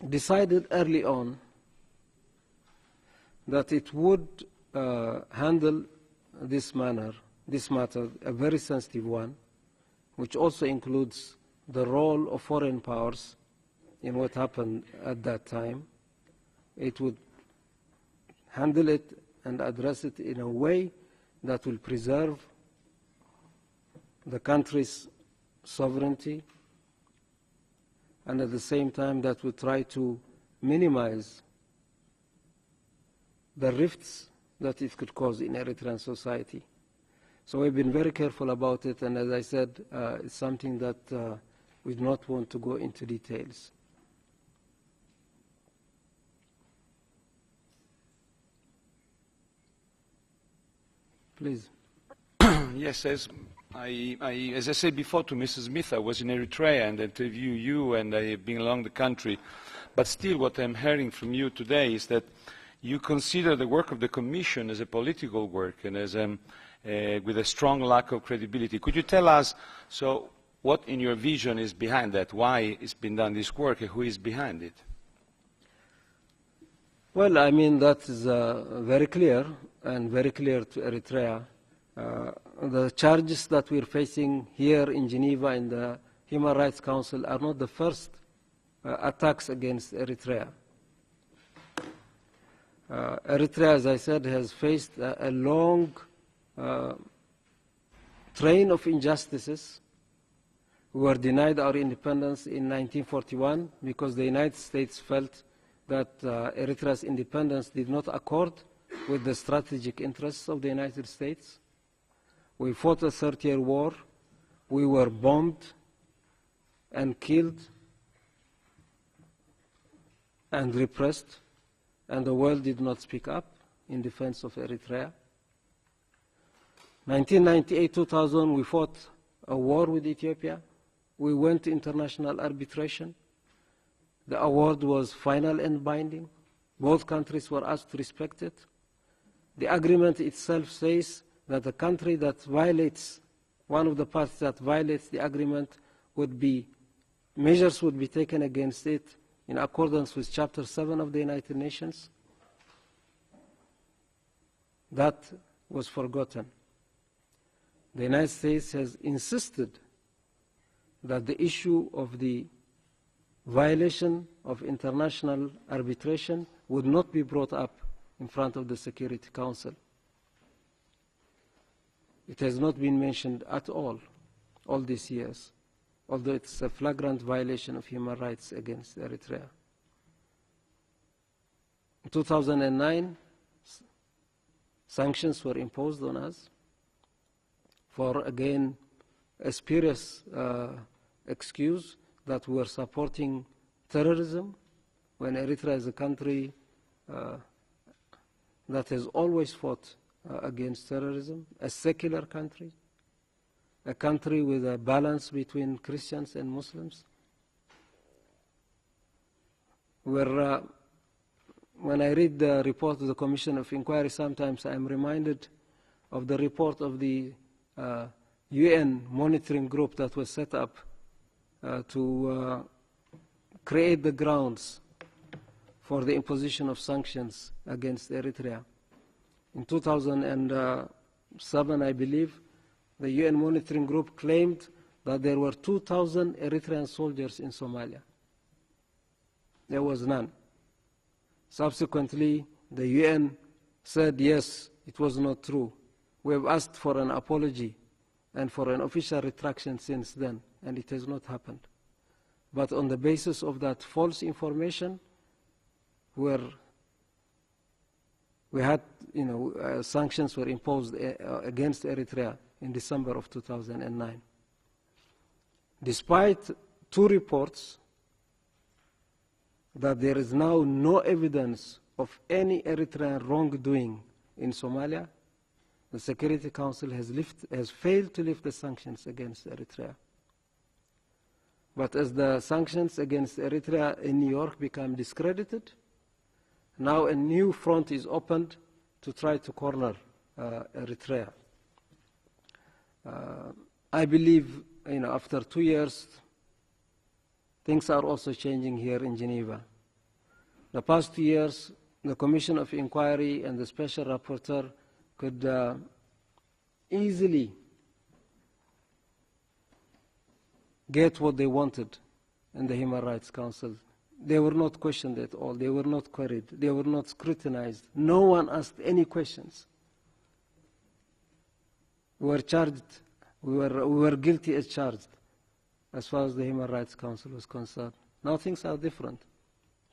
decided early on that it would handle this matter, a very sensitive one, which also includes the role of foreign powers in what happened at that time, it would handle it and address it in a way that will preserve the country's sovereignty, and at the same time that will try to minimize the rifts that it could cause in Eritrean society. So we've been very careful about it, and as I said, it's something that we do not want to go into details. Please. Yes, as I said before to Mrs. Smith, I was in Eritrea and interviewed you, and I have been along the country. But still, what I'm hearing from you today is that you consider the work of the Commission as a political work and as with a strong lack of credibility. Could you tell us, so what in your vision is behind that? Why it's been done this work and who is behind it? Well, I mean, that is very clear and very clear to Eritrea. The charges that we're facing here in Geneva in the Human Rights Council are not the first attacks against Eritrea. Eritrea, as I said, has faced a long train of injustices. We were denied our independence in 1941 because the United States felt that Eritrea's independence did not accord with the strategic interests of the United States. We fought a 30-year war. We were bombed and killed and repressed, and the world did not speak up in defense of Eritrea. 1998-2000, we fought a war with Ethiopia. We went to international arbitration. The award was final and binding. Both countries were asked to respect it. The agreement itself says that a country that violates, one of the parties that violates the agreement, measures would be taken against it in accordance with Chapter 7 of the United Nations. That was forgotten. The United States has insisted that the issue of the violation of international arbitration would not be brought up in front of the Security Council. It has not been mentioned at all these years, although it's a flagrant violation of human rights against Eritrea. In 2009, sanctions were imposed on us for, again, a spurious excuse that we were supporting terrorism, when Eritrea is a country that has always fought against terrorism, a secular country, a country with a balance between Christians and Muslims. When I read the report of the Commission of Inquiry, sometimes I'm reminded of the report of the UN monitoring group that was set up to create the grounds for the imposition of sanctions against Eritrea. In 2007, I believe, the UN monitoring group claimed that there were 2,000 Eritrean soldiers in Somalia. There was none. Subsequently, the UN said, yes, it was not true. We have asked for an apology and for an official retraction since then, and it has not happened. But on the basis of that false information, sanctions were imposed against Eritrea in December of 2009. Despite two reports that there is now no evidence of any Eritrean wrongdoing in Somalia, the Security Council has failed to lift the sanctions against Eritrea. But as the sanctions against Eritrea in New York become discredited, now a new front is opened to try to corner Eritrea. I believe, after 2 years, things are also changing here in Geneva. The past 2 years, the Commission of Inquiry and the Special Rapporteur could easily get what they wanted in the Human Rights Council. They were not questioned at all. They were not queried. They were not scrutinized. No one asked any questions. We were charged. We were guilty as charged as far as the Human Rights Council was concerned. Now things are different.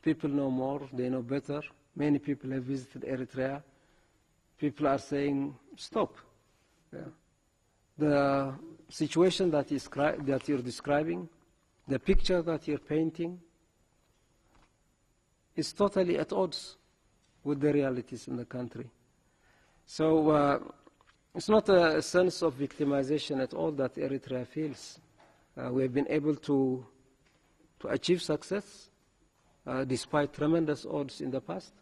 People know more. They know better. Many people have visited Eritrea. People are saying, stop. Yeah. The situation that you're describing, the picture that you're painting, is totally at odds with the realities in the country. So it's not a sense of victimization at all that Eritrea feels. We have been able to achieve success despite tremendous odds in the past,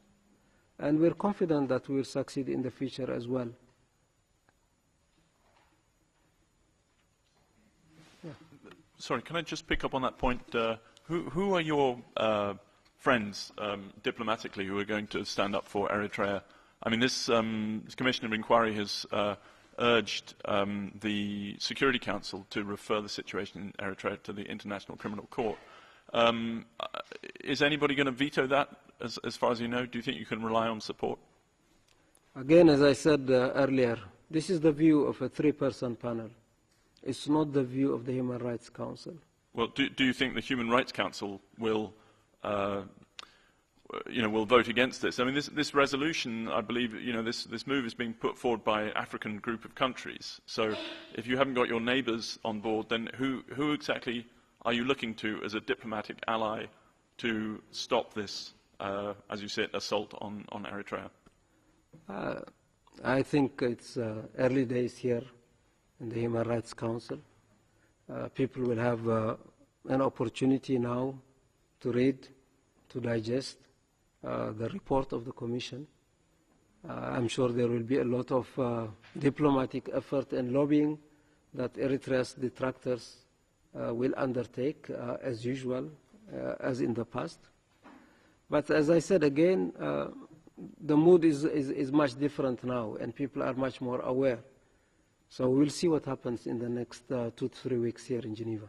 and we're confident that we will succeed in the future as well. Yeah. Sorry, can I just pick up on that point? Who are your friends diplomatically who are going to stand up for Eritrea? I mean, this Commission of Inquiry has urged the Security Council to refer the situation in Eritrea to the International Criminal Court. Is anybody going to veto that, as far as you know? Do you think you can rely on support? Again, as I said earlier, this is the view of a three-person panel. It's not the view of the Human Rights Council. Well, do you think the Human Rights Council will vote against this? I mean, this resolution, I believe, this move is being put forward by an African group of countries. So if you haven't got your neighbours on board, then who exactly are you looking to as a diplomatic ally to stop this, as you said, assault on Eritrea? I think it's early days here in the Human Rights Council. People will have an opportunity now to read, to digest the report of the Commission. I'm sure there will be a lot of diplomatic effort and lobbying that Eritrea's detractors will undertake, as usual, as in the past. But as I said again, the mood is much different now, and people are much more aware. So we'll see what happens in the next 2 to 3 weeks here in Geneva.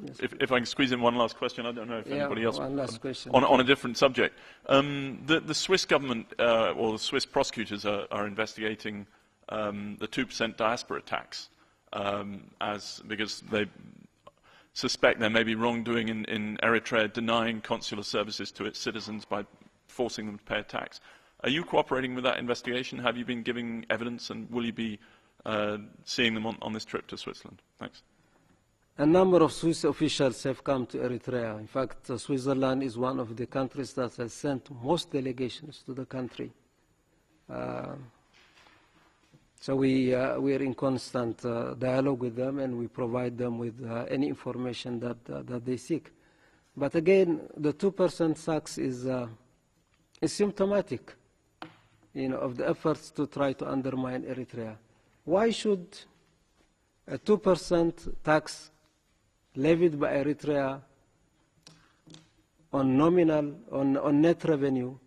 Yes. If I can squeeze in one last question, I don't know if anybody else... one last question. On a different subject. The Swiss government, or the Swiss prosecutors are investigating the 2% diaspora tax, because they suspect there may be wrongdoing in Eritrea denying consular services to its citizens by forcing them to pay a tax. Are you cooperating with that investigation? Have you been giving evidence, and will you be seeing them on this trip to Switzerland? Thanks. A number of Swiss officials have come to Eritrea. In fact, Switzerland is one of the countries that has sent most delegations to the country. So we are in constant dialogue with them, and we provide them with any information that they seek. But again, the 2% tax is symptomatic, of the efforts to try to undermine Eritrea. Why should a 2% tax levied by Eritrea on net revenue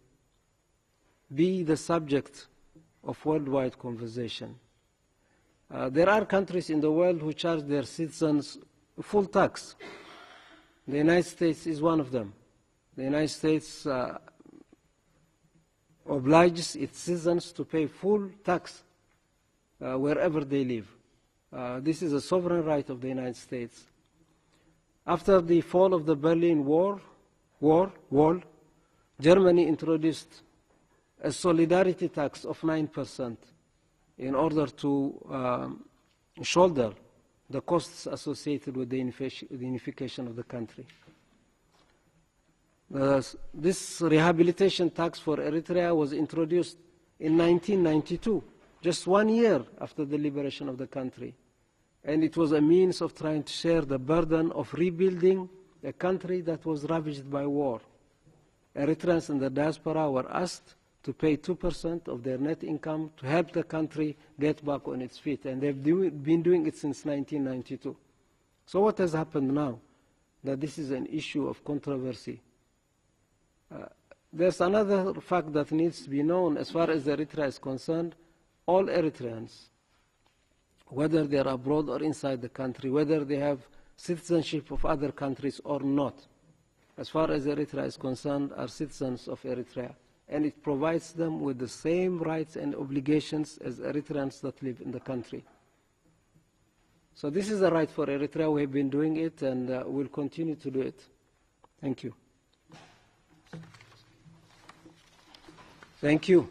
be the subject of worldwide conversation? There are countries in the world who charge their citizens full tax. The United States is one of them. The United States obliges its citizens to pay full tax wherever they live. This is a sovereign right of the United States. After the fall of the Berlin Wall, Germany introduced a solidarity tax of 9% in order to shoulder the costs associated with the unification of the country. This rehabilitation tax for Eritrea was introduced in 1992, just 1 year after the liberation of the country. And it was a means of trying to share the burden of rebuilding a country that was ravaged by war. Eritreans in the diaspora were asked to pay 2% of their net income to help the country get back on its feet, and they've been doing it since 1992. So what has happened now? That this is an issue of controversy. There's another fact that needs to be known as far as Eritrea is concerned. All Eritreans, whether they are abroad or inside the country, whether they have citizenship of other countries or not, as far as Eritrea is concerned, are citizens of Eritrea. And it provides them with the same rights and obligations as Eritreans that live in the country. So this is a right for Eritrea. We have been doing it and will continue to do it. Thank you. Thank you.